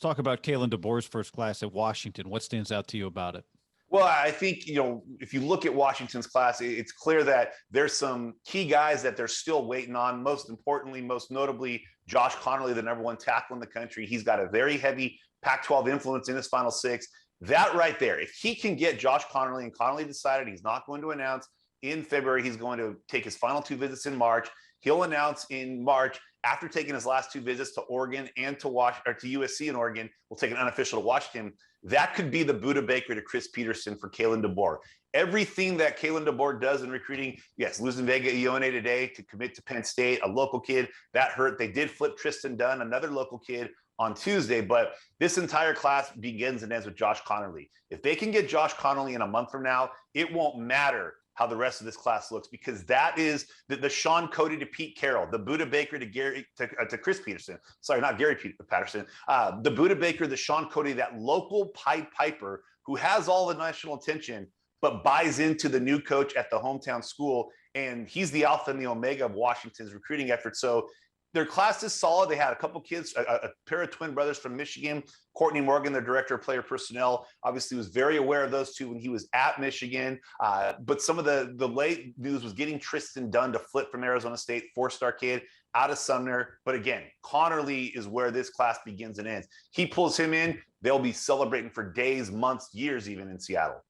Let's talk about Kalen DeBoer's first class at Washington. What stands out to you about it? Well, I think, if you look at Washington's class, it's clear that there's some key guys that they're still waiting on. Most importantly, most notably, Josh Connerly, the number one tackle in the country. He's got a very heavy Pac-12 influence in his final six. That right there, if he can get Josh Connerly, and Connerly decided he's not going to announce in February, he's going to take his final two visits in March. He'll announce in March after taking his last two visits to Oregon and to USC in Oregon. We'll take an unofficial to Washington. That could be the Buda Baker to Chris Peterson for Kalen DeBoer. Everything that Kalen DeBoer does in recruiting, yes, losing Vega Ione today to commit to Penn State, a local kid, that hurt. They did flip Tristan Dunn, another local kid, on Tuesday, but this entire class begins and ends with Josh Connerly. If they can get Josh Connerly in a month from now, it won't matter how the rest of this class looks, because that is the Sean Cody to Pete Carroll, the Buda Baker to Chris Peterson. Sorry, not Gary Patterson. The Buda Baker, the Sean Cody, that local Pied Piper who has all the national attention, but buys into the new coach at the hometown school. And he's the alpha and the omega of Washington's recruiting effort. So their class is solid. They had a couple kids, a pair of twin brothers from Michigan. Courtney Morgan, their director of player personnel, obviously was very aware of those two when he was at Michigan. But some of the late news was getting Tristan Dunn to flip from Arizona State, four-star kid, out of Sumner. But again, Connerly is where this class begins and ends. He pulls him in, they'll be celebrating for days, months, years even in Seattle.